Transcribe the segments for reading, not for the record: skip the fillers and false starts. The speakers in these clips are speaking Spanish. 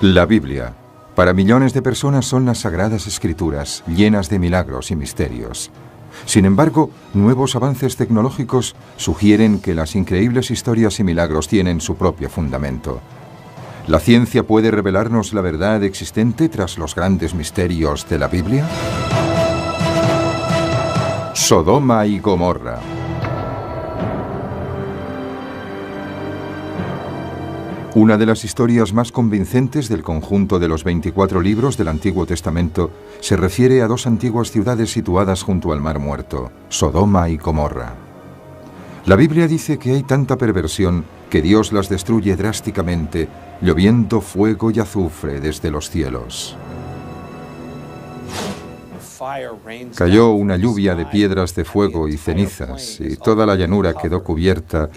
La Biblia, para millones de personas, son las sagradas escrituras, llenas de milagros y misterios. Sin embargo, nuevos avances tecnológicos sugieren que las increíbles historias y milagros tienen su propio fundamento. ¿La ciencia puede revelarnos la verdad existente tras los grandes misterios de la Biblia? Sodoma y Gomorra. Una de las historias más convincentes del conjunto de los 24 libros del Antiguo Testamento se refiere a dos antiguas ciudades situadas junto al Mar Muerto, Sodoma y Gomorra. La Biblia dice que hay tanta perversión que Dios las destruye drásticamente, lloviendo fuego y azufre desde los cielos. Cayó una lluvia de piedras de fuego y cenizas, y toda la llanura quedó cubierta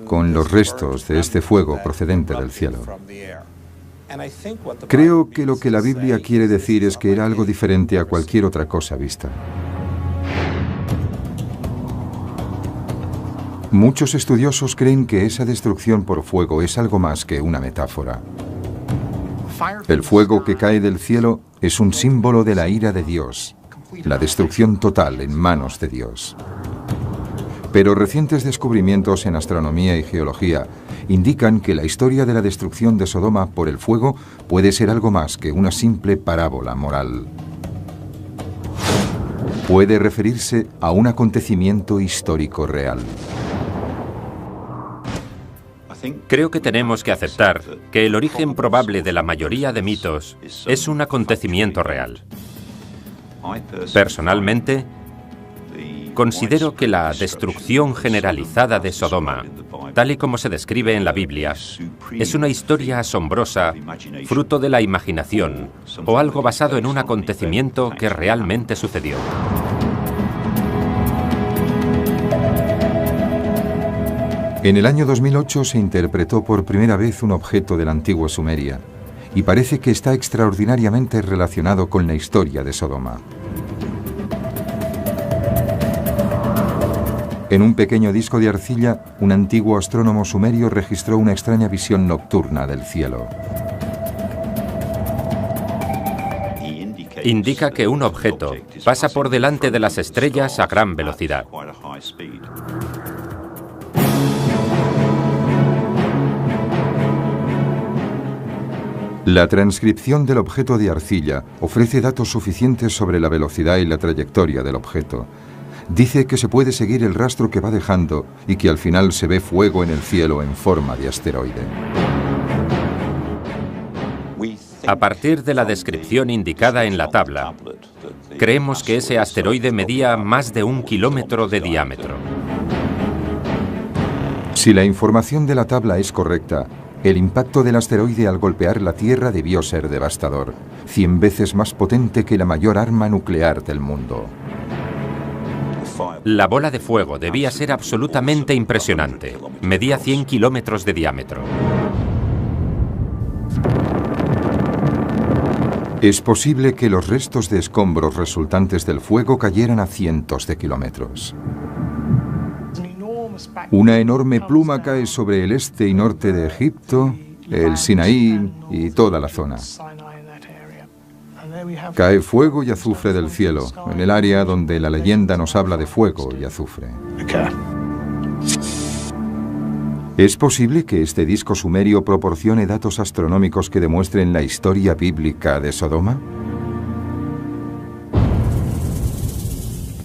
con los restos de este fuego procedente del cielo. Creo que lo que la Biblia quiere decir es que era algo diferente a cualquier otra cosa vista. Muchos estudiosos creen que esa destrucción por fuego es algo más que una metáfora. El fuego que cae del cielo es un símbolo de la ira de Dios, la destrucción total en manos de Dios. Pero recientes descubrimientos en astronomía y geología indican que la historia de la destrucción de Sodoma por el fuego puede ser algo más que una simple parábola moral. Puede referirse a un acontecimiento histórico real. Creo que tenemos que aceptar que el origen probable de la mayoría de mitos es un acontecimiento real. Personalmente, considero que la destrucción generalizada de Sodoma, tal y como se describe en la Biblia, es una historia asombrosa, fruto de la imaginación, o algo basado en un acontecimiento que realmente sucedió. En el año 2008 se interpretó por primera vez un objeto de la antigua Sumeria, y parece que está extraordinariamente relacionado con la historia de Sodoma. En un pequeño disco de arcilla, un antiguo astrónomo sumerio registró una extraña visión nocturna del cielo. Indica que un objeto pasa por delante de las estrellas a gran velocidad. La transcripción del objeto de arcilla ofrece datos suficientes sobre la velocidad y la trayectoria del objeto. Dice que se puede seguir el rastro que va dejando y que al final se ve fuego en el cielo en forma de asteroide. A partir de la descripción indicada en la tabla, creemos que ese asteroide medía más de 1 kilómetro de diámetro. Si la información de la tabla es correcta, el impacto del asteroide al golpear la Tierra debió ser devastador, 100 veces más potente que la mayor arma nuclear del mundo. La bola de fuego debía ser absolutamente impresionante. Medía 100 kilómetros de diámetro. Es posible que los restos de escombros resultantes del fuego cayeran a cientos de kilómetros. Una enorme pluma cae sobre el este y norte de Egipto, el Sinaí y toda la zona. Cae fuego y azufre del cielo, en el área donde la leyenda nos habla de fuego y azufre. ¿Es posible que este disco sumerio proporcione datos astronómicos que demuestren la historia bíblica de Sodoma?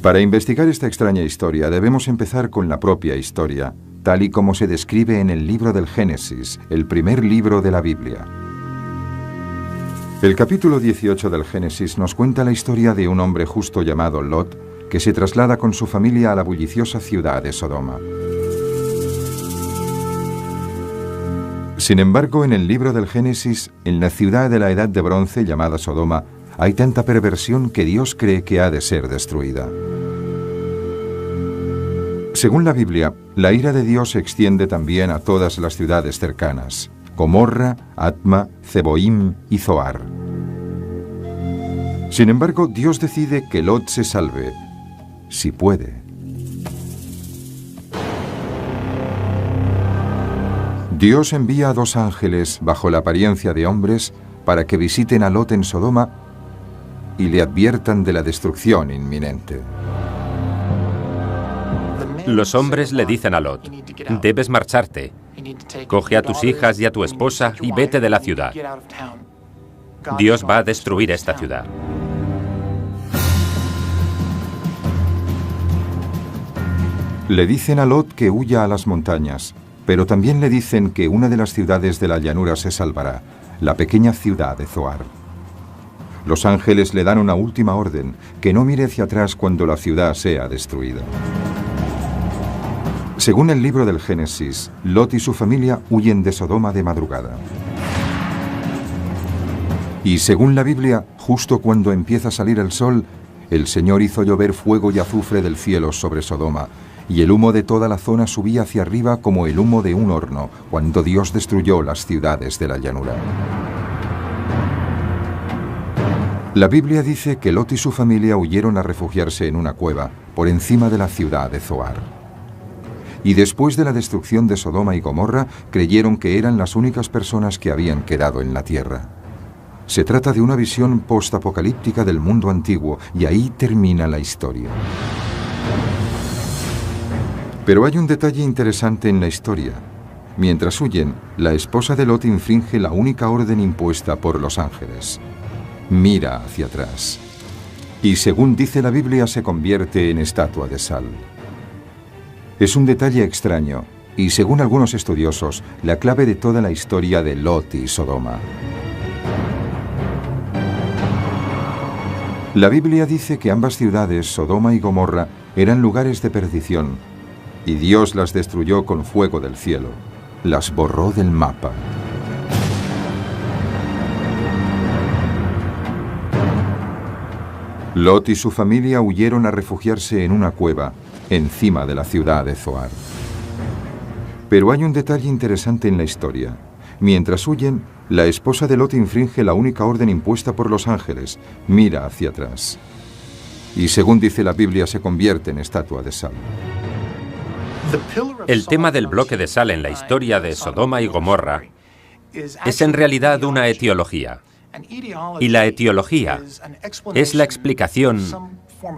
Para investigar esta extraña historia debemos empezar con la propia historia, tal y como se describe en el libro del Génesis, el primer libro de la Biblia. El capítulo 18 del Génesis nos cuenta la historia de un hombre justo llamado Lot, que se traslada con su familia a la bulliciosa ciudad de Sodoma. Sin embargo, en el libro del Génesis, en la ciudad de la Edad de Bronce llamada Sodoma, hay tanta perversión que Dios cree que ha de ser destruida. Según la Biblia, la ira de Dios se extiende también a todas las ciudades cercanas: Gomorra, Atma, Zeboim y Zoar. Sin embargo, Dios decide que Lot se salve, si puede. Dios envía a 2 ángeles bajo la apariencia de hombres para que visiten a Lot en Sodoma y le adviertan de la destrucción inminente. Los hombres le dicen a Lot: debes marcharte. Coge a tus hijas y a tu esposa y vete de la ciudad. Dios va a destruir esta ciudad. Le dicen a Lot que huya a las montañas, pero también le dicen que una de las ciudades de la llanura se salvará, la pequeña ciudad de Zoar. Los ángeles le dan una última orden, que no mire hacia atrás cuando la ciudad sea destruida. Según el libro del Génesis, Lot y su familia huyen de Sodoma de madrugada. Y según la Biblia, justo cuando empieza a salir el sol, el Señor hizo llover fuego y azufre del cielo sobre Sodoma, y el humo de toda la zona subía hacia arriba como el humo de un horno, cuando Dios destruyó las ciudades de la llanura. La Biblia dice que Lot y su familia huyeron a refugiarse en una cueva, por encima de la ciudad de Zoar. Y después de la destrucción de Sodoma y Gomorra, creyeron que eran las únicas personas que habían quedado en la tierra. Se trata de una visión postapocalíptica del mundo antiguo, y ahí termina la historia. Pero hay un detalle interesante en la historia. Mientras huyen, la esposa de Lot infringe la única orden impuesta por los ángeles. Mira hacia atrás. Y según dice la Biblia, se convierte en estatua de sal. Es un detalle extraño, y según algunos estudiosos, la clave de toda la historia de Lot y Sodoma. La Biblia dice que ambas ciudades, Sodoma y Gomorra, eran lugares de perdición, y Dios las destruyó con fuego del cielo. Las borró del mapa. Lot y su familia huyeron a refugiarse en una cueva, encima de la ciudad de Zoar. Pero hay un detalle interesante en la historia. Mientras huyen, la esposa de Lot infringe la única orden impuesta por los ángeles: mira hacia atrás. Y según dice la Biblia, se convierte en estatua de sal. El tema del bloque de sal en la historia de Sodoma y Gomorra es en realidad una etiología. Y la etiología es la explicación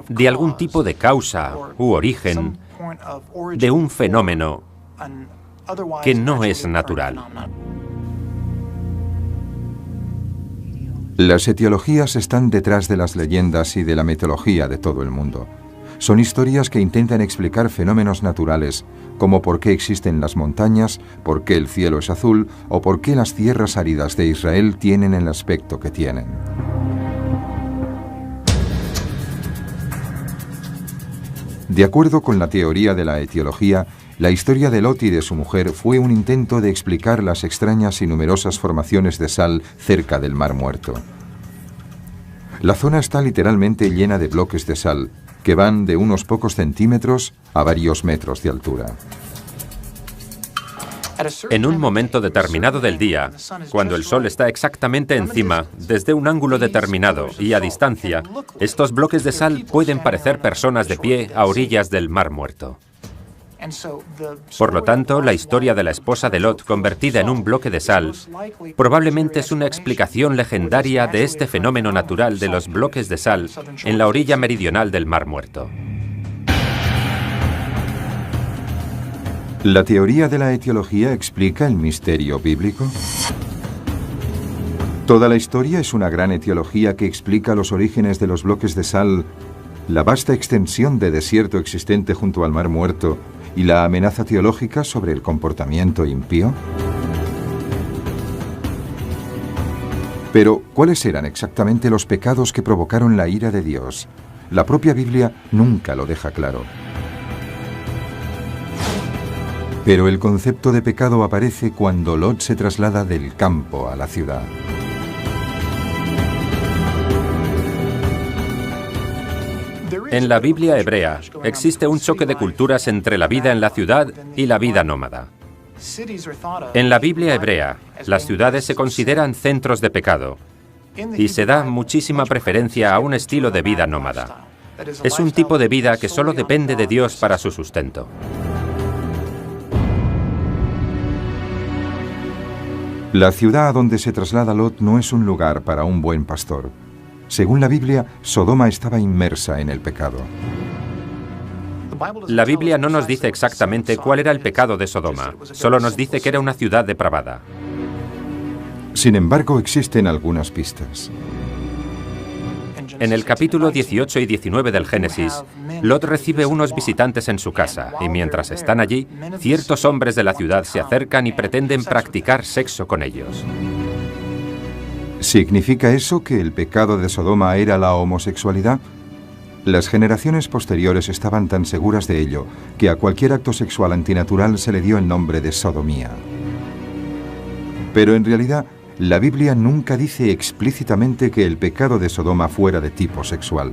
de algún tipo de causa u origen de un fenómeno que no es natural. Las etiologías están detrás de las leyendas y de la mitología de todo el mundo. Son historias que intentan explicar fenómenos naturales, como por qué existen las montañas, por qué el cielo es azul o por qué las tierras áridas de Israel tienen el aspecto que tienen. De acuerdo con la teoría de la etiología, la historia de Lot y de su mujer fue un intento de explicar las extrañas y numerosas formaciones de sal cerca del Mar Muerto. La zona está literalmente llena de bloques de sal, que van de unos pocos centímetros a varios metros de altura. En un momento determinado del día, cuando el sol está exactamente encima, desde un ángulo determinado y a distancia, estos bloques de sal pueden parecer personas de pie a orillas del Mar Muerto. Por lo tanto, la historia de la esposa de Lot convertida en un bloque de sal probablemente es una explicación legendaria de este fenómeno natural de los bloques de sal en la orilla meridional del Mar Muerto. ¿La teoría de la etiología explica el misterio bíblico? Toda la historia es una gran etiología que explica los orígenes de los bloques de sal, la vasta extensión de desierto existente junto al Mar Muerto y la amenaza teológica sobre el comportamiento impío. Pero, ¿cuáles eran exactamente los pecados que provocaron la ira de Dios? La propia Biblia nunca lo deja claro. Pero el concepto de pecado aparece cuando Lot se traslada del campo a la ciudad. En la Biblia hebrea existe un choque de culturas entre la vida en la ciudad y la vida nómada. En la Biblia hebrea, las ciudades se consideran centros de pecado y se da muchísima preferencia a un estilo de vida nómada. Es un tipo de vida que solo depende de Dios para su sustento. La ciudad a donde se traslada Lot no es un lugar para un buen pastor. Según la Biblia, Sodoma estaba inmersa en el pecado. La Biblia no nos dice exactamente cuál era el pecado de Sodoma, solo nos dice que era una ciudad depravada. Sin embargo, existen algunas pistas. En el capítulo 18 y 19 del Génesis, Lot recibe unos visitantes en su casa, y mientras están allí, ciertos hombres de la ciudad se acercan y pretenden practicar sexo con ellos. ¿Significa eso que el pecado de Sodoma era la homosexualidad? Las generaciones posteriores estaban tan seguras de ello que a cualquier acto sexual antinatural se le dio el nombre de sodomía. Pero en realidad, la Biblia nunca dice explícitamente que el pecado de Sodoma fuera de tipo sexual.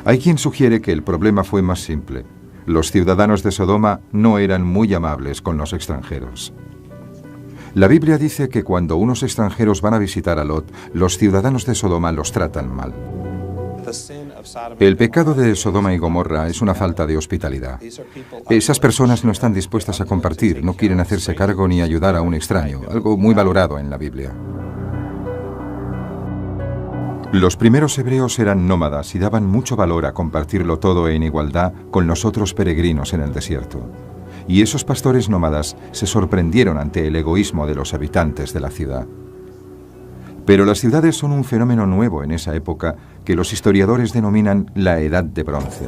Hay quien sugiere que el problema fue más simple. Los ciudadanos de Sodoma no eran muy amables con los extranjeros. La Biblia dice que cuando unos extranjeros van a visitar a Lot, los ciudadanos de Sodoma los tratan mal. El pecado de Sodoma y Gomorra es una falta de hospitalidad. Esas personas no están dispuestas a compartir, no quieren hacerse cargo ni ayudar a un extraño, algo muy valorado en la Biblia. Los primeros hebreos eran nómadas y daban mucho valor a compartirlo todo en igualdad con los otros peregrinos en el desierto. Y esos pastores nómadas se sorprendieron ante el egoísmo de los habitantes de la ciudad. Pero las ciudades son un fenómeno nuevo en esa época que los historiadores denominan la Edad de Bronce.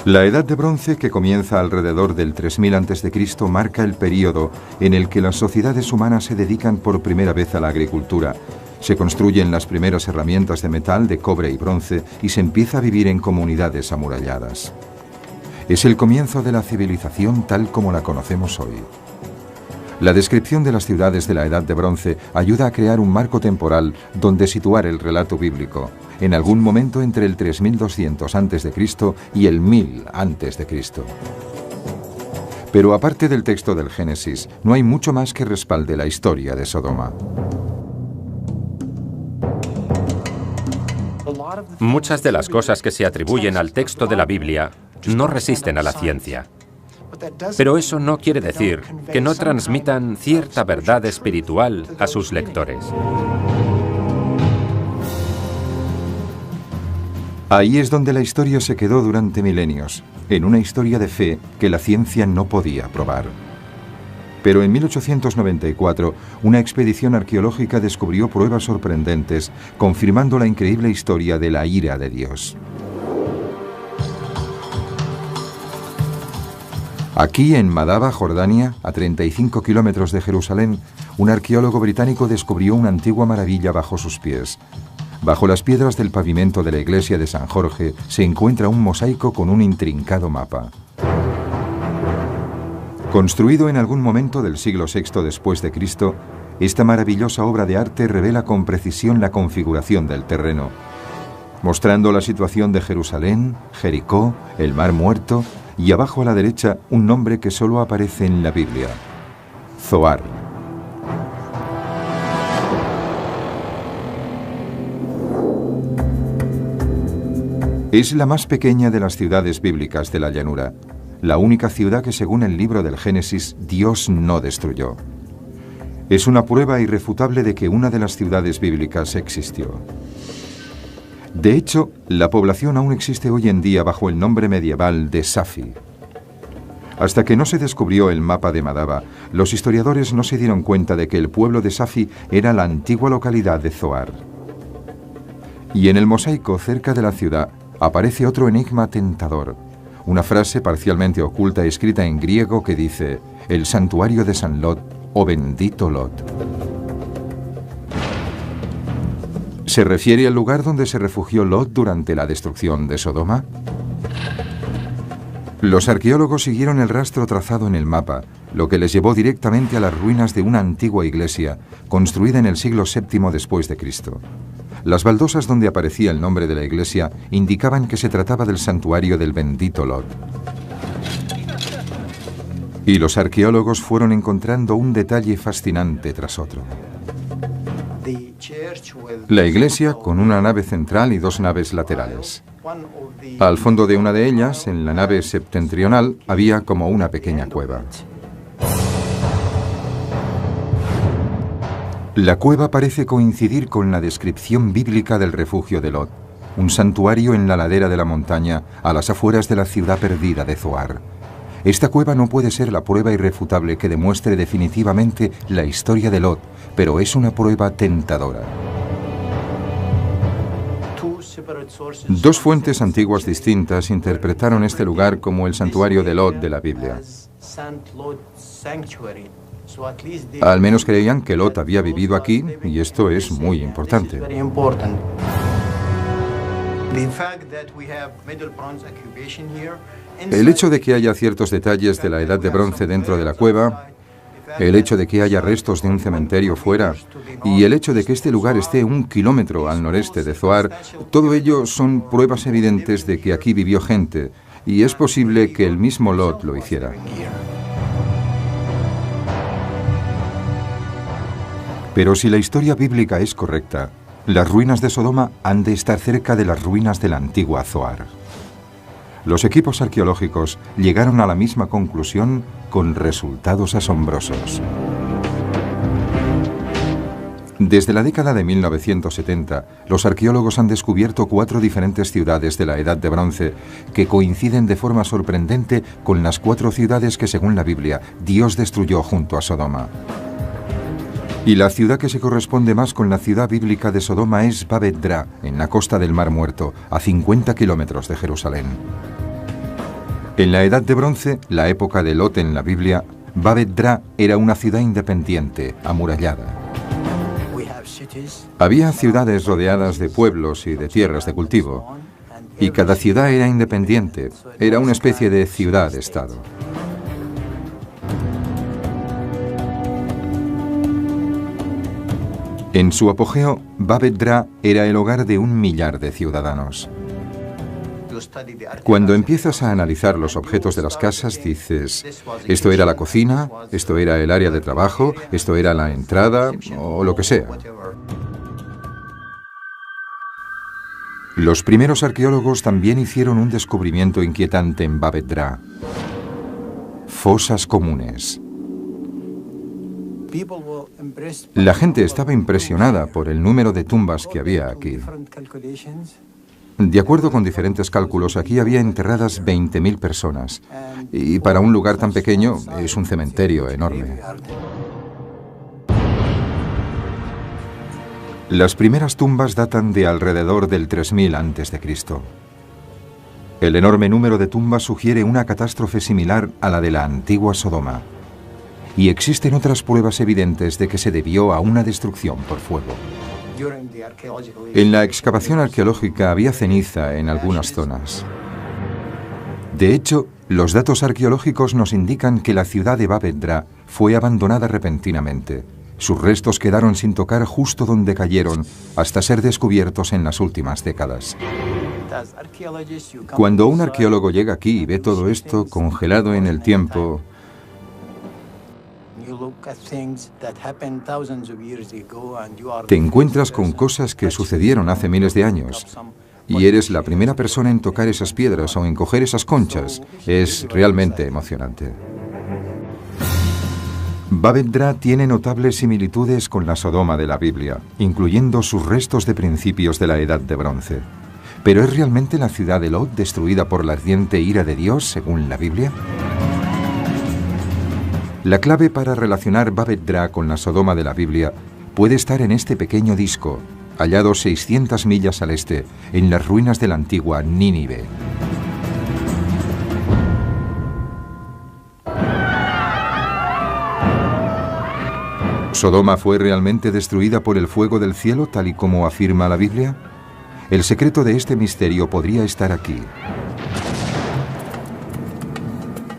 La Edad de Bronce, que comienza alrededor del 3000 a.C., marca el período en el que las sociedades humanas se dedican por primera vez a la agricultura. Se construyen las primeras herramientas de metal, de cobre y bronce, y se empieza a vivir en comunidades amuralladas. Es el comienzo de la civilización tal como la conocemos hoy. La descripción de las ciudades de la Edad de Bronce ayuda a crear un marco temporal donde situar el relato bíblico, en algún momento entre el 3200 a.C. y el 1000 a.C. Pero aparte del texto del Génesis, no hay mucho más que respalde la historia de Sodoma. Muchas de las cosas que se atribuyen al texto de la Biblia no resisten a la ciencia. Pero eso no quiere decir que no transmitan cierta verdad espiritual a sus lectores. Ahí es donde la historia se quedó durante milenios, en una historia de fe que la ciencia no podía probar. Pero en 1894, una expedición arqueológica descubrió pruebas sorprendentes, confirmando la increíble historia de la ira de Dios. Aquí, en Madaba, Jordania, a 35 kilómetros de Jerusalén, un arqueólogo británico descubrió una antigua maravilla bajo sus pies. Bajo las piedras del pavimento de la iglesia de San Jorge se encuentra un mosaico con un intrincado mapa. Construido en algún momento del siglo VI después de Cristo, esta maravillosa obra de arte revela con precisión la configuración del terreno, mostrando la situación de Jerusalén, Jericó, el Mar Muerto, y abajo a la derecha un nombre que solo aparece en la Biblia: Zoar. Es la más pequeña de las ciudades bíblicas de la llanura, la única ciudad que, según el libro del Génesis, Dios no destruyó. Es una prueba irrefutable de que una de las ciudades bíblicas existió. De hecho, la población aún existe hoy en día bajo el nombre medieval de Safi. Hasta que no se descubrió el mapa de Madaba, los historiadores no se dieron cuenta de que el pueblo de Safi era la antigua localidad de Zoar. Y en el mosaico cerca de la ciudad aparece otro enigma tentador, una frase parcialmente oculta escrita en griego que dice: el santuario de San Lot, o bendito Lot. ¿Se refiere al lugar donde se refugió Lot durante la destrucción de Sodoma? Los arqueólogos siguieron el rastro trazado en el mapa, lo que les llevó directamente a las ruinas de una antigua iglesia, construida en el siglo VII después de Cristo. Las baldosas donde aparecía el nombre de la iglesia indicaban que se trataba del santuario del bendito Lot. Y los arqueólogos fueron encontrando un detalle fascinante tras otro. La iglesia con una nave central y dos naves laterales. Al fondo de una de ellas, en la nave septentrional, había como una pequeña cueva. La cueva parece coincidir con la descripción bíblica del refugio de Lot, un santuario en la ladera de la montaña a las afueras de la ciudad perdida de Zoar. Esta cueva no puede ser la prueba irrefutable que demuestre definitivamente la historia de Lot, pero es una prueba tentadora. Dos fuentes antiguas distintas interpretaron este lugar como el santuario de Lot de la Biblia. Al menos creían que Lot había vivido aquí, y esto es muy importante. El hecho de que haya ciertos detalles de la Edad de Bronce dentro de la cueva, el hecho de que haya restos de un cementerio fuera y el hecho de que este lugar esté 1 kilómetro al noreste de Zoar, todo ello son pruebas evidentes de que aquí vivió gente, y es posible que el mismo Lot lo hiciera. Pero si la historia bíblica es correcta, las ruinas de Sodoma han de estar cerca de las ruinas de la antigua Zoar. Los equipos arqueológicos llegaron a la misma conclusión con resultados asombrosos. Desde la década de 1970, los arqueólogos han descubierto 4 diferentes ciudades de la Edad de Bronce que coinciden de forma sorprendente con las 4 ciudades que, según la Biblia, Dios destruyó junto a Sodoma. Y la ciudad que se corresponde más con la ciudad bíblica de Sodoma es Babet-Dra, en la costa del Mar Muerto, a 50 kilómetros de Jerusalén. En la Edad de Bronce, la época de Lot en la Biblia, Babet-Dra era una ciudad independiente, amurallada. Había ciudades rodeadas de pueblos y de tierras de cultivo, y cada ciudad era independiente, era una especie de ciudad-estado. En su apogeo, Babet-Dra era el hogar de 1 millar de ciudadanos. Cuando empiezas a analizar los objetos de las casas, dices, esto era la cocina, esto era el área de trabajo, esto era la entrada, o lo que sea. Los primeros arqueólogos también hicieron un descubrimiento inquietante en Babet-Dra: fosas comunes. La gente estaba impresionada por el número de tumbas que había aquí. De acuerdo con diferentes cálculos, aquí había enterradas 20.000 personas. Y para un lugar tan pequeño, es un cementerio enorme. Las primeras tumbas datan de alrededor del 3000 a.C. El enorme número de tumbas sugiere una catástrofe similar a la de la antigua Sodoma. Y existen otras pruebas evidentes de que se debió a una destrucción por fuego. En la excavación arqueológica había ceniza en algunas zonas. De hecho, los datos arqueológicos nos indican que la ciudad de Babet-Dra fue abandonada repentinamente. Sus restos quedaron sin tocar justo donde cayeron, hasta ser descubiertos en las últimas décadas. Cuando un arqueólogo llega aquí y ve todo esto congelado en el tiempo, te encuentras con cosas que sucedieron hace miles de años y eres la primera persona en tocar esas piedras o en coger esas conchas. Es realmente emocionante. Babet-Dra tiene notables similitudes con la Sodoma de la Biblia, incluyendo sus restos de principios de la Edad de Bronce. ¿Pero es realmente la ciudad de Lot destruida por la ardiente ira de Dios, según la Biblia? La clave para relacionar Babet-Dra con la Sodoma de la Biblia puede estar en este pequeño disco, hallado 600 millas al este, en las ruinas de la antigua Nínive. ¿Sodoma fue realmente destruida por el fuego del cielo, tal y como afirma la Biblia? El secreto de este misterio podría estar aquí.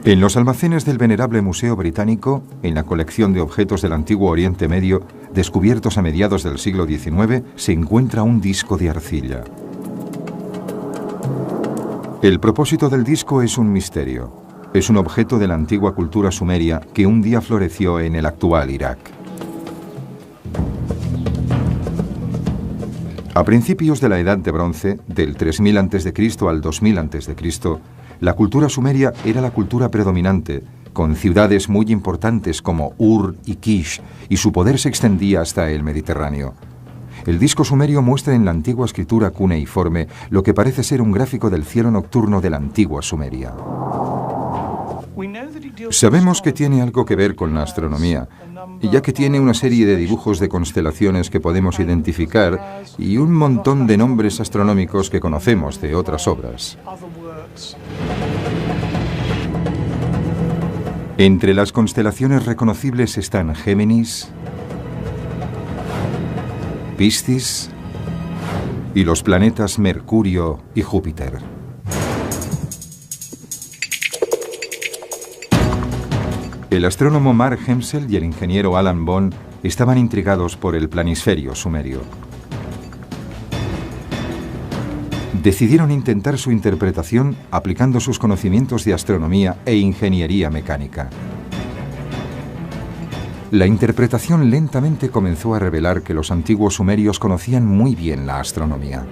En los almacenes del venerable Museo Británico, en la colección de objetos del antiguo Oriente Medio, descubiertos a mediados del siglo XIX, se encuentra un disco de arcilla. El propósito del disco es un misterio. Es un objeto de la antigua cultura sumeria que un día floreció en el actual Irak. A principios de la Edad de Bronce, del 3000 a.C. al 2000 a.C., la cultura sumeria era la cultura predominante, con ciudades muy importantes como Ur y Kish, y su poder se extendía hasta el Mediterráneo. El disco sumerio muestra en la antigua escritura cuneiforme lo que parece ser un gráfico del cielo nocturno de la antigua Sumeria. Sabemos que tiene algo que ver con la astronomía, ya que tiene una serie de dibujos de constelaciones que podemos identificar y un montón de nombres astronómicos que conocemos de otras obras. Entre las constelaciones reconocibles están Géminis, Piscis y los planetas Mercurio y Júpiter. El astrónomo Mark Hemsel y el ingeniero Alan Bond estaban intrigados por el planisferio sumerio. Decidieron intentar su interpretación aplicando sus conocimientos de astronomía e ingeniería mecánica. La interpretación lentamente comenzó a revelar que los antiguos sumerios conocían muy bien la astronomía.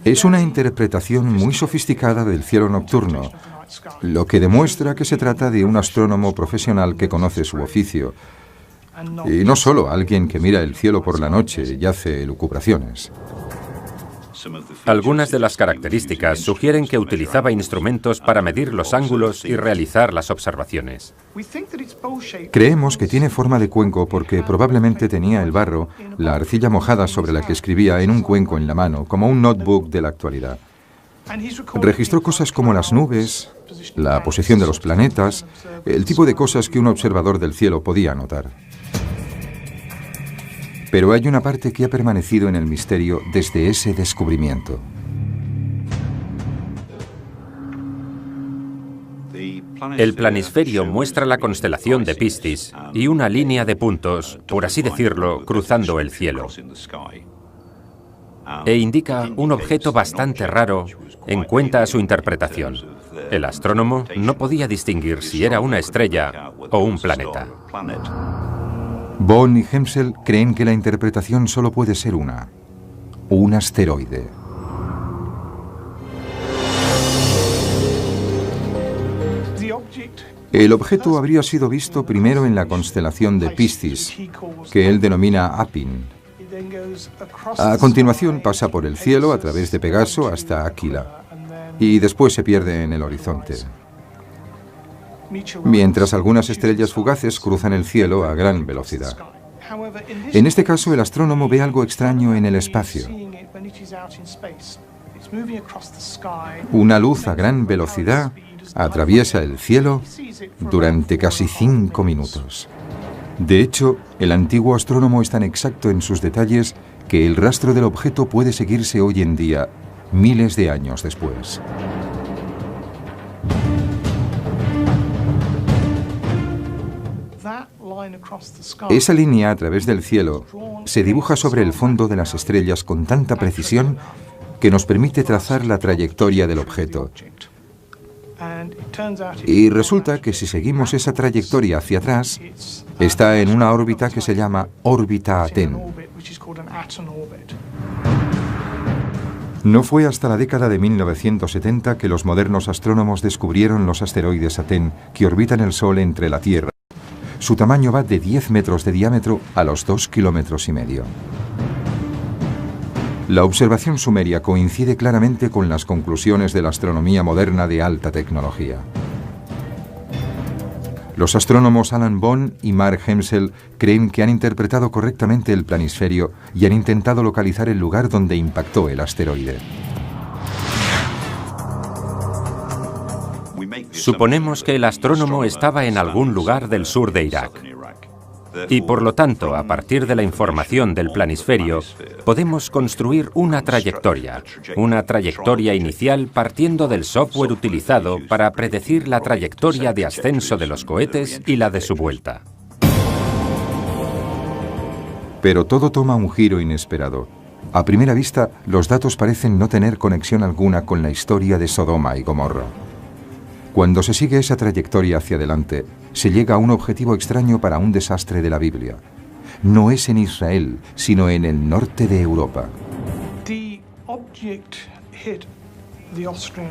Es una interpretación muy sofisticada del cielo nocturno, lo que demuestra que se trata de un astrónomo profesional que conoce su oficio, y no solo alguien que mira el cielo por la noche y hace elucubraciones. Algunas de las características sugieren que utilizaba instrumentos para medir los ángulos y realizar las observaciones. Creemos que tiene forma de cuenco porque probablemente tenía el barro, la arcilla mojada sobre la que escribía, en un cuenco en la mano, como un notebook de la actualidad. Registró cosas como las nubes, la posición de los planetas, el tipo de cosas que un observador del cielo podía notar. Pero hay una parte que ha permanecido en el misterio desde ese descubrimiento. El planisferio muestra la constelación de Piscis y una línea de puntos, por así decirlo, cruzando el cielo. E indica un objeto bastante raro en cuenta a su interpretación. El astrónomo no podía distinguir si era una estrella o un planeta. Bond y Hemsel creen que la interpretación solo puede ser un asteroide. El objeto habría sido visto primero en la constelación de Piscis, que él denomina Apin. A continuación pasa por el cielo a través de Pegaso hasta Aquila, y después se pierde en el horizonte. Mientras algunas estrellas fugaces cruzan el cielo a gran velocidad. En este caso, el astrónomo ve algo extraño en el espacio. Una luz a gran velocidad atraviesa el cielo durante casi 5 minutos. De hecho, el antiguo astrónomo es tan exacto en sus detalles que el rastro del objeto puede seguirse hoy en día, miles de años después. Esa línea a través del cielo se dibuja sobre el fondo de las estrellas con tanta precisión que nos permite trazar la trayectoria del objeto. Y resulta que si seguimos esa trayectoria hacia atrás, está en una órbita que se llama órbita Aten. No fue hasta la década de 1970 que los modernos astrónomos descubrieron los asteroides Aten que orbitan el Sol entre la Tierra. Su tamaño va de 10 metros de diámetro a los 2,5 kilómetros. La observación sumeria coincide claramente con las conclusiones de la astronomía moderna de alta tecnología. Los astrónomos Alan Bond y Mark Hemsel creen que han interpretado correctamente el planisferio y han intentado localizar el lugar donde impactó el asteroide. Suponemos que el astrónomo estaba en algún lugar del sur de Irak. Y por lo tanto, a partir de la información del planisferio, podemos construir una trayectoria inicial partiendo del software utilizado para predecir la trayectoria de ascenso de los cohetes y la de su vuelta. Pero todo toma un giro inesperado. A primera vista, los datos parecen no tener conexión alguna con la historia de Sodoma y Gomorra. Cuando se sigue esa trayectoria hacia adelante, se llega a un objetivo extraño para un desastre de la Biblia. No es en Israel, sino en el norte de Europa.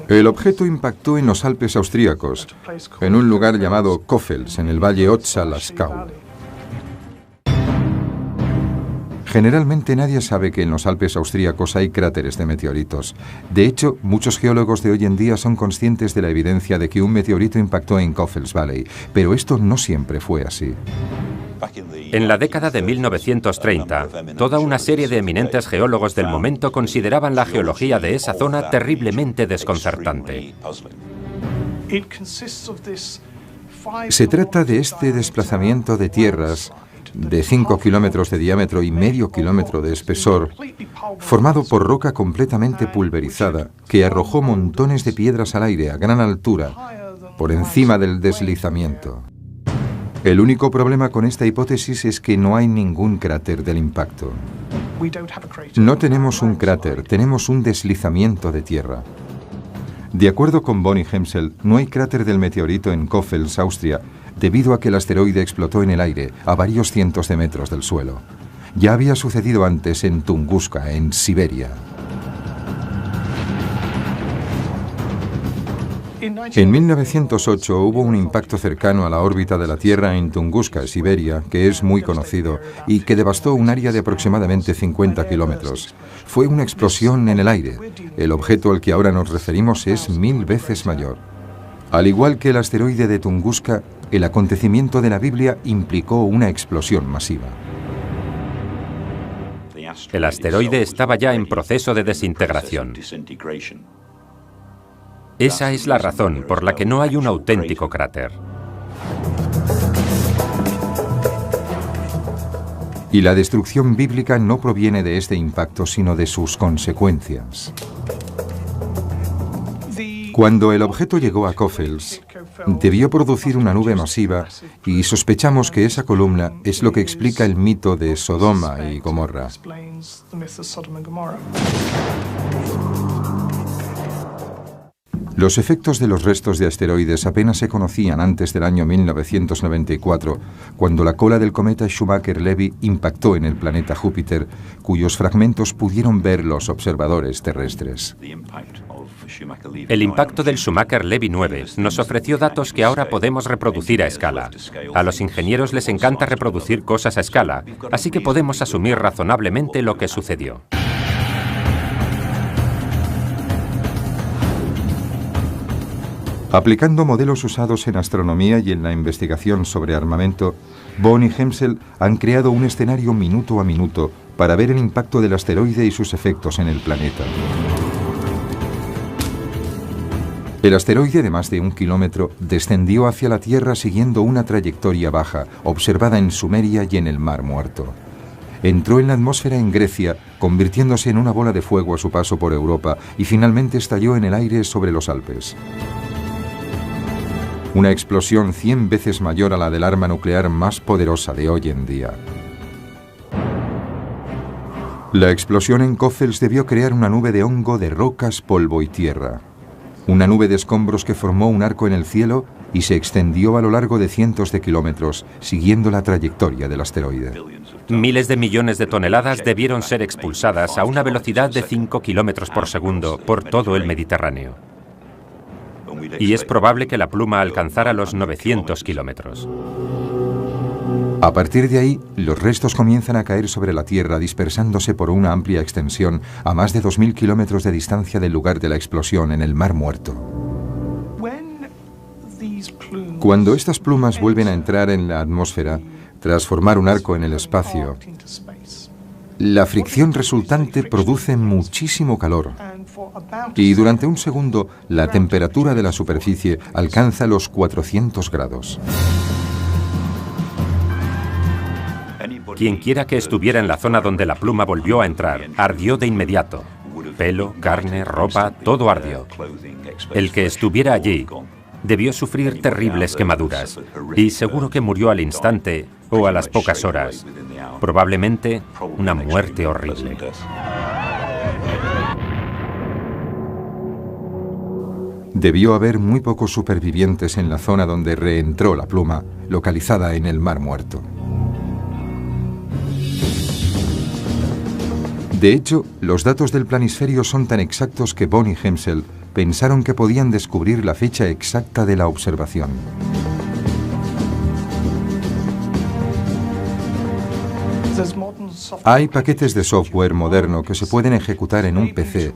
El objeto impactó en los Alpes austríacos, en un lugar llamado Koffels, en el valle Otza-Laskau. Generalmente nadie sabe que en los Alpes austríacos hay cráteres de meteoritos. De hecho, muchos geólogos de hoy en día son conscientes de la evidencia de que un meteorito impactó en Koffels Valley, pero esto no siempre fue así. En la década de 1930, toda una serie de eminentes geólogos del momento consideraban la geología de esa zona terriblemente desconcertante. Se trata de este desplazamiento de tierras de 5 kilómetros de diámetro y medio kilómetro de espesor, formado por roca completamente pulverizada que arrojó montones de piedras al aire a gran altura, por encima del deslizamiento. El único problema con esta hipótesis es que no hay ningún cráter del impacto. No tenemos un cráter, tenemos un deslizamiento de tierra. De acuerdo con Bonnie Hemsel, no hay cráter del meteorito en Koffels, Austria, debido a que el asteroide explotó en el aire a varios cientos de metros del suelo. Ya había sucedido antes en Tunguska, en Siberia. En 1908 hubo un impacto cercano a la órbita de la Tierra en Tunguska, Siberia, que es muy conocido y que devastó un área de aproximadamente 50 kilómetros. Fue una explosión en el aire. El objeto al que ahora nos referimos es 1000 veces mayor. Al igual que el asteroide de Tunguska, el acontecimiento de la Biblia implicó una explosión masiva. El asteroide estaba ya en proceso de desintegración. Esa es la razón por la que no hay un auténtico cráter. Y la destrucción bíblica no proviene de este impacto, sino de sus consecuencias. Cuando el objeto llegó a Koffels, debió producir una nube masiva y sospechamos que esa columna es lo que explica el mito de Sodoma y Gomorra. Los efectos de los restos de asteroides apenas se conocían antes del año 1994, cuando la cola del cometa Schumacher-Levy impactó en el planeta Júpiter, cuyos fragmentos pudieron ver los observadores terrestres. El impacto del Schumacher-Levy 9 nos ofreció datos que ahora podemos reproducir a escala. A los ingenieros les encanta reproducir cosas a escala, así que podemos asumir razonablemente lo que sucedió. Aplicando modelos usados en astronomía y en la investigación sobre armamento, Bonnie y Hemsel han creado un escenario minuto a minuto para ver el impacto del asteroide y sus efectos en el planeta. El asteroide de más de 1 kilómetro descendió hacia la Tierra siguiendo una trayectoria baja, observada en Sumeria y en el Mar Muerto. Entró en la atmósfera en Grecia, convirtiéndose en una bola de fuego a su paso por Europa y finalmente estalló en el aire sobre los Alpes. Una explosión 100 veces mayor a la del arma nuclear más poderosa de hoy en día. La explosión en Koffels debió crear una nube de hongo de rocas, polvo y tierra. Una nube de escombros que formó un arco en el cielo y se extendió a lo largo de cientos de kilómetros, siguiendo la trayectoria del asteroide. Miles de millones de toneladas debieron ser expulsadas a una velocidad de 5 kilómetros por segundo por todo el Mediterráneo. Y es probable que la pluma alcanzara los 900 kilómetros. A partir de ahí, los restos comienzan a caer sobre la Tierra, dispersándose por una amplia extensión a más de 2000 kilómetros de distancia del lugar de la explosión en el Mar Muerto. Cuando estas plumas vuelven a entrar en la atmósfera, tras formar un arco en el espacio, la fricción resultante produce muchísimo calor. Y durante un segundo, la temperatura de la superficie alcanza los 400 grados. Quien quiera que estuviera en la zona donde la pluma volvió a entrar, ardió de inmediato. Pelo, carne, ropa, todo ardió. El que estuviera allí debió sufrir terribles quemaduras y seguro que murió al instante o a las pocas horas. Probablemente una muerte horrible. Debió haber muy pocos supervivientes en la zona donde reentró la pluma, localizada en el Mar Muerto. De hecho, los datos del planisferio son tan exactos que Bonnie Hemsel pensaron que podían descubrir la fecha exacta de la observación. Hay paquetes de software moderno que se pueden ejecutar en un PC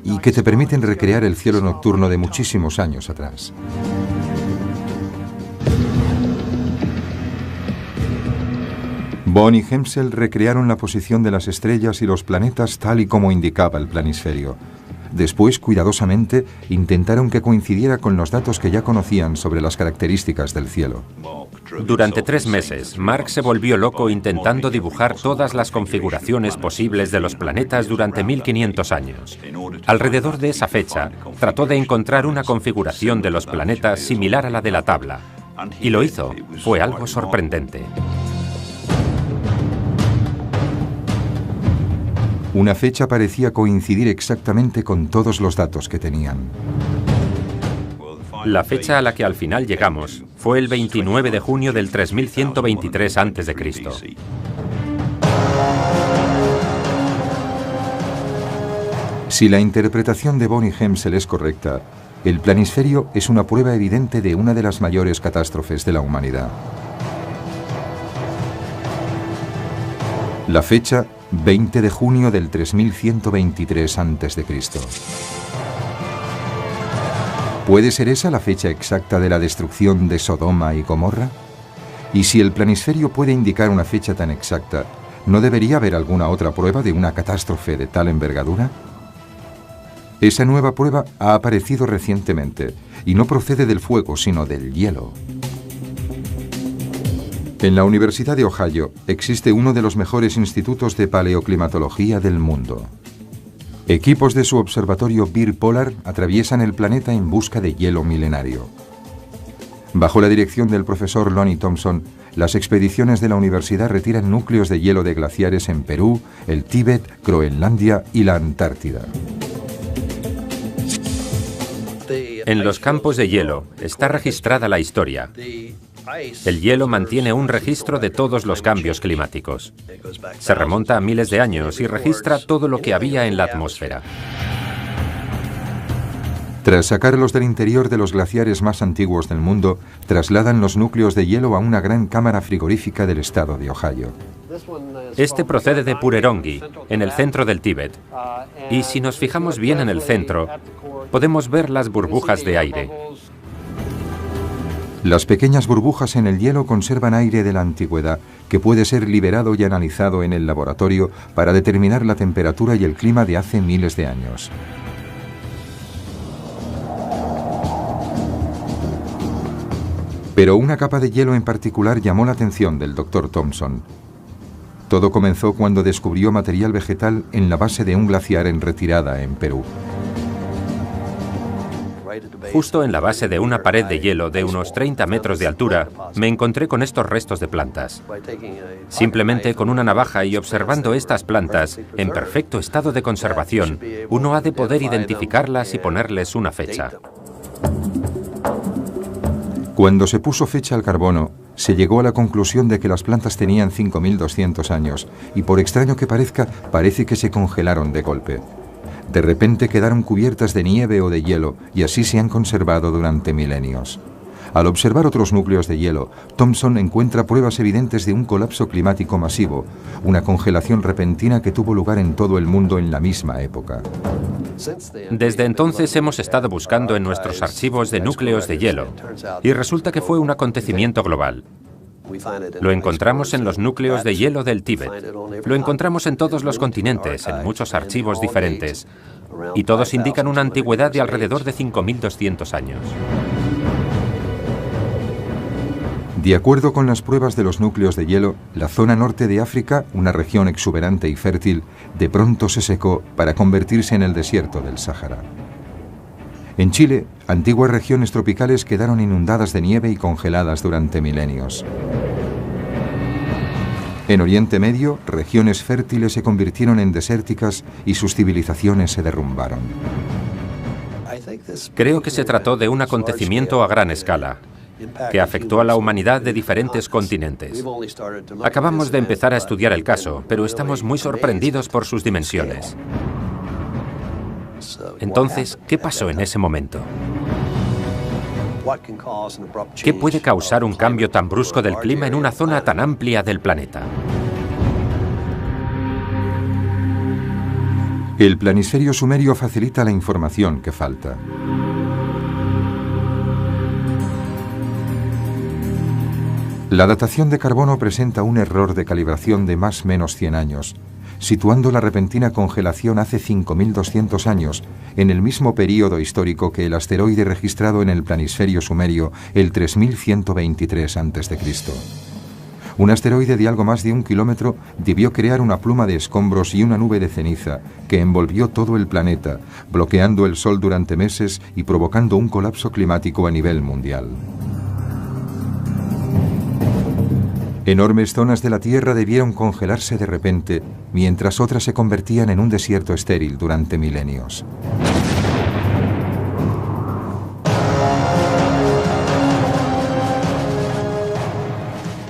y que te permiten recrear el cielo nocturno de muchísimos años atrás. Bond y Hemsel recrearon la posición de las estrellas y los planetas tal y como indicaba el planisferio. Después, cuidadosamente, intentaron que coincidiera con los datos que ya conocían sobre las características del cielo. Durante 3 meses, Mark se volvió loco intentando dibujar todas las configuraciones posibles de los planetas durante 1500 años. Alrededor de esa fecha, trató de encontrar una configuración de los planetas similar a la de la tabla. Y lo hizo. Fue algo sorprendente. Una fecha parecía coincidir exactamente con todos los datos que tenían. La fecha a la que al final llegamos fue el 29 de junio del 3123 a.C. Si la interpretación de Bond y Hemsel es correcta, el planisferio es una prueba evidente de una de las mayores catástrofes de la humanidad. La fecha, 20 de junio del 3123 a.C. ¿Puede ser esa la fecha exacta de la destrucción de Sodoma y Gomorra? Y si el planisferio puede indicar una fecha tan exacta, ¿no debería haber alguna otra prueba de una catástrofe de tal envergadura? Esa nueva prueba ha aparecido recientemente y no procede del fuego, sino del hielo. En la Universidad de Ohio existe uno de los mejores institutos de paleoclimatología del mundo. Equipos de su observatorio Beer Polar atraviesan el planeta en busca de hielo milenario. Bajo la dirección del profesor Lonnie Thompson, las expediciones de la universidad retiran núcleos de hielo de glaciares en Perú, el Tíbet, Groenlandia y la Antártida. En los campos de hielo está registrada la historia. El hielo mantiene un registro de todos los cambios climáticos. Se remonta a miles de años y registra todo lo que había en la atmósfera. Tras sacarlos del interior de los glaciares más antiguos del mundo, trasladan los núcleos de hielo a una gran cámara frigorífica del estado de Ohio. Este procede de Purerongi, en el centro del Tíbet. Y si nos fijamos bien en el centro, podemos ver las burbujas de aire. Las pequeñas burbujas en el hielo conservan aire de la antigüedad, que puede ser liberado y analizado en el laboratorio para determinar la temperatura y el clima de hace miles de años. Pero una capa de hielo en particular llamó la atención del Dr. Thompson. Todo comenzó cuando descubrió material vegetal en la base de un glaciar en retirada en Perú. Justo en la base de una pared de hielo de unos 30 metros de altura, me encontré con estos restos de plantas. Simplemente con una navaja y observando estas plantas, en perfecto estado de conservación, uno ha de poder identificarlas y ponerles una fecha. Cuando se puso fecha al carbono, se llegó a la conclusión de que las plantas tenían 5.200 años y, por extraño que parezca, parece que se congelaron de golpe. De repente quedaron cubiertas de nieve o de hielo y así se han conservado durante milenios. Al observar otros núcleos de hielo, Thompson encuentra pruebas evidentes de un colapso climático masivo, una congelación repentina que tuvo lugar en todo el mundo en la misma época. Desde entonces hemos estado buscando en nuestros archivos de núcleos de hielo y resulta que fue un acontecimiento global. Lo encontramos en los núcleos de hielo del Tíbet. Lo encontramos en todos los continentes, en muchos archivos diferentes. Y todos indican una antigüedad de alrededor de 5.200 años. De acuerdo con las pruebas de los núcleos de hielo, la zona norte de África, una región exuberante y fértil, de pronto se secó para convertirse en el desierto del Sáhara. En Chile, antiguas regiones tropicales quedaron inundadas de nieve y congeladas durante milenios. En Oriente Medio, regiones fértiles se convirtieron en desérticas y sus civilizaciones se derrumbaron. Creo que se trató de un acontecimiento a gran escala, que afectó a la humanidad de diferentes continentes. Acabamos de empezar a estudiar el caso, pero estamos muy sorprendidos por sus dimensiones. Entonces, ¿qué pasó en ese momento? ¿Qué puede causar un cambio tan brusco del clima en una zona tan amplia del planeta? El planisferio sumerio facilita la información que falta. La datación de carbono presenta un error de calibración de más o menos 100 años, situando la repentina congelación hace 5.200 años, en el mismo período histórico que el asteroide registrado en el planisferio sumerio el 3123 a.C. Un asteroide de algo más de 1 kilómetro debió crear una pluma de escombros y una nube de ceniza que envolvió todo el planeta, bloqueando el Sol durante meses y provocando un colapso climático a nivel mundial. Enormes zonas de la Tierra debieron congelarse de repente, mientras otras se convertían en un desierto estéril durante milenios.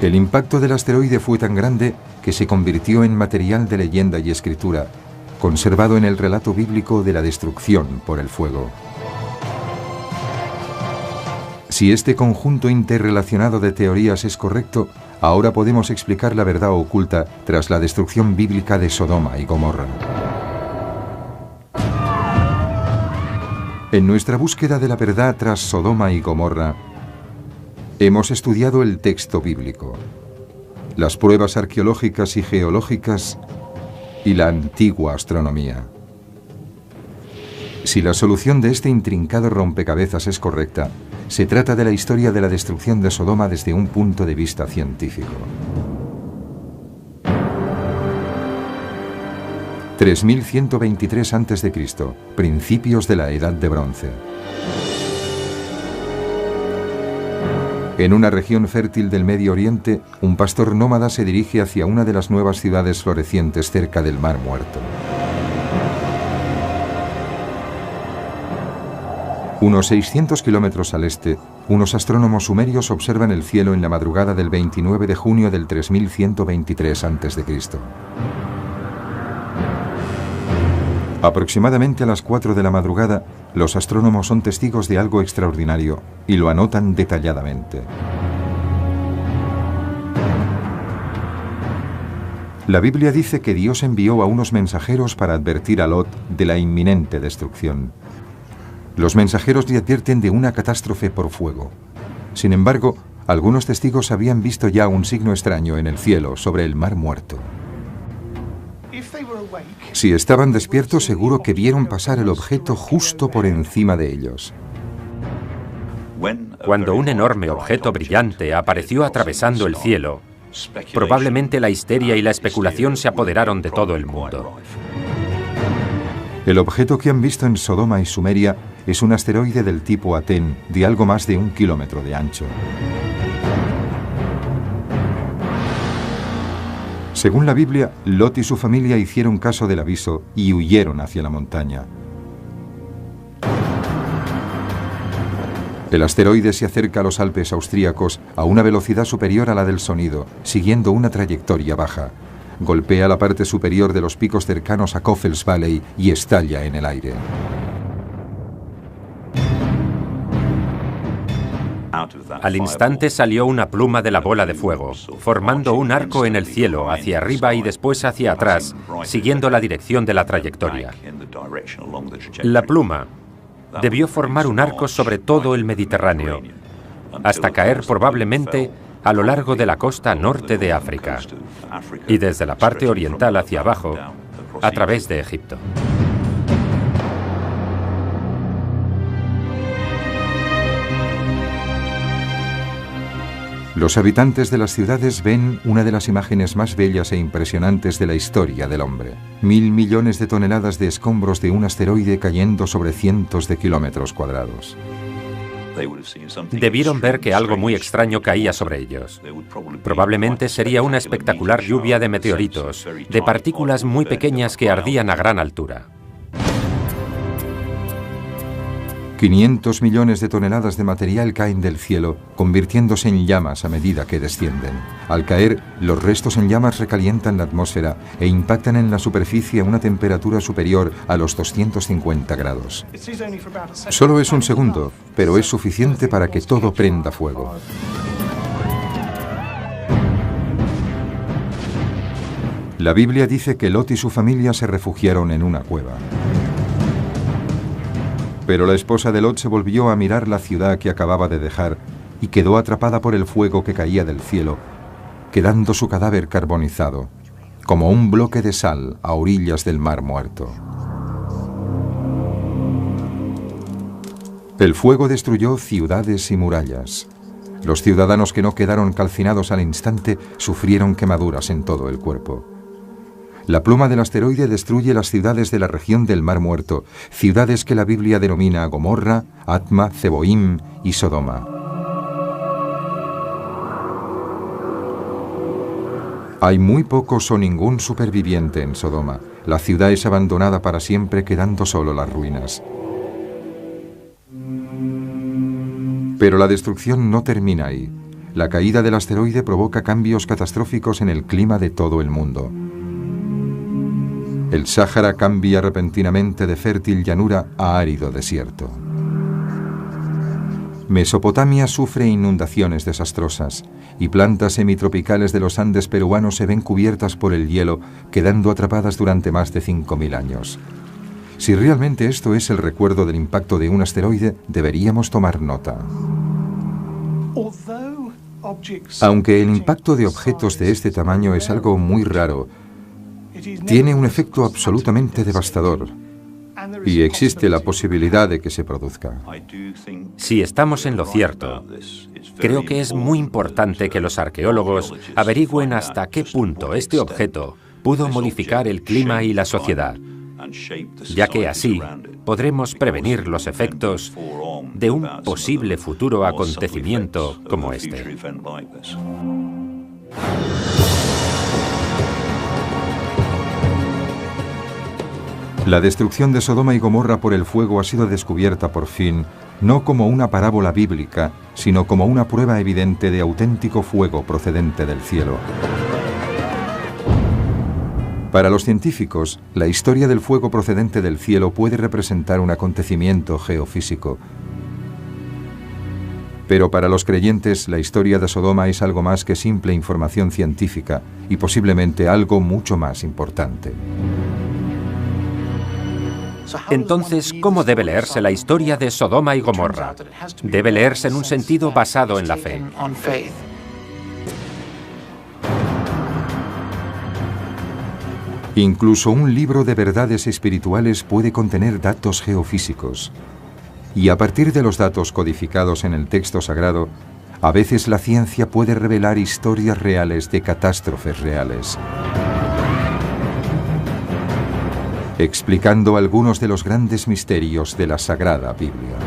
El impacto del asteroide fue tan grande que se convirtió en material de leyenda y escritura, conservado en el relato bíblico de la destrucción por el fuego. Si este conjunto interrelacionado de teorías es correcto, ahora podemos explicar la verdad oculta tras la destrucción bíblica de Sodoma y Gomorra. En nuestra búsqueda de la verdad tras Sodoma y Gomorra, hemos estudiado el texto bíblico, las pruebas arqueológicas y geológicas y la antigua astronomía. Si la solución de este intrincado rompecabezas es correcta, se trata de la historia de la destrucción de Sodoma desde un punto de vista científico. 3123 a.C., principios de la Edad de Bronce. En una región fértil del Medio Oriente, un pastor nómada se dirige hacia una de las nuevas ciudades florecientes cerca del Mar Muerto. Unos 600 kilómetros al este, unos astrónomos sumerios observan el cielo en la madrugada del 29 de junio del 3123 a.C. Aproximadamente a las 4 de la madrugada, los astrónomos son testigos de algo extraordinario y lo anotan detalladamente. La Biblia dice que Dios envió a unos mensajeros para advertir a Lot de la inminente destrucción. Los mensajeros le advierten de una catástrofe por fuego. Sin embargo, algunos testigos habían visto ya un signo extraño en el cielo sobre el Mar Muerto. Si estaban despiertos, seguro que vieron pasar el objeto justo por encima de ellos. Cuando un enorme objeto brillante apareció atravesando el cielo, probablemente la histeria y la especulación se apoderaron de todo el mundo. El objeto que han visto en Sodoma y Sumeria es un asteroide del tipo Atén de algo más de 1 kilómetro de ancho. Según la Biblia, Lot y su familia hicieron caso del aviso y huyeron hacia la montaña. El asteroide se acerca a los Alpes austríacos a una velocidad superior a la del sonido, siguiendo una trayectoria baja. Golpea la parte superior de los picos cercanos a Coffels Valley y estalla en el aire. Al instante salió una pluma de la bola de fuego, formando un arco en el cielo hacia arriba y después hacia atrás, siguiendo la dirección de la trayectoria. La pluma debió formar un arco sobre todo el Mediterráneo, hasta caer probablemente a lo largo de la costa norte de África y desde la parte oriental hacia abajo, a través de Egipto. Los habitantes de las ciudades ven una de las imágenes más bellas e impresionantes de la historia del hombre. 1.000 millones de toneladas de escombros de un asteroide cayendo sobre cientos de kilómetros cuadrados. Debieron ver que algo muy extraño caía sobre ellos. Probablemente sería una espectacular lluvia de meteoritos, de partículas muy pequeñas que ardían a gran altura. 500 millones de toneladas de material caen del cielo, convirtiéndose en llamas a medida que descienden. Al caer, los restos en llamas recalientan la atmósfera e impactan en la superficie a una temperatura superior a los 250 grados. Solo es un segundo, pero es suficiente para que todo prenda fuego. La Biblia dice que Lot y su familia se refugiaron en una cueva. Pero la esposa de Lot se volvió a mirar la ciudad que acababa de dejar y quedó atrapada por el fuego que caía del cielo, quedando su cadáver carbonizado, como un bloque de sal a orillas del Mar Muerto. El fuego destruyó ciudades y murallas. Los ciudadanos que no quedaron calcinados al instante sufrieron quemaduras en todo el cuerpo. La pluma del asteroide destruye las ciudades de la región del Mar Muerto, ciudades que la Biblia denomina Gomorra, Atma, Zeboim y Sodoma. Hay muy pocos o ningún superviviente en Sodoma. La ciudad es abandonada para siempre, quedando solo las ruinas. Pero la destrucción no termina ahí. La caída del asteroide provoca cambios catastróficos en el clima de todo el mundo. El Sáhara cambia repentinamente de fértil llanura a árido desierto. Mesopotamia sufre inundaciones desastrosas y plantas semitropicales de los Andes peruanos se ven cubiertas por el hielo, quedando atrapadas durante más de 5.000 años. Si realmente esto es el recuerdo del impacto de un asteroide, deberíamos tomar nota. Aunque el impacto de objetos de este tamaño es algo muy raro, tiene un efecto absolutamente devastador y existe la posibilidad de que se produzca. Si estamos en lo cierto, creo que es muy importante que los arqueólogos averigüen hasta qué punto este objeto pudo modificar el clima y la sociedad, ya que así podremos prevenir los efectos de un posible futuro acontecimiento como este. La destrucción de Sodoma y Gomorra por el fuego ha sido descubierta por fin, no como una parábola bíblica, sino como una prueba evidente de auténtico fuego procedente del cielo. Para los científicos, la historia del fuego procedente del cielo puede representar un acontecimiento geofísico. Pero para los creyentes, la historia de Sodoma es algo más que simple información científica y posiblemente algo mucho más importante. Entonces, ¿cómo debe leerse la historia de Sodoma y Gomorra? Debe leerse en un sentido basado en la fe. Incluso un libro de verdades espirituales puede contener datos geofísicos. Y a partir de los datos codificados en el texto sagrado, a veces la ciencia puede revelar historias reales de catástrofes reales, explicando algunos de los grandes misterios de la Sagrada Biblia.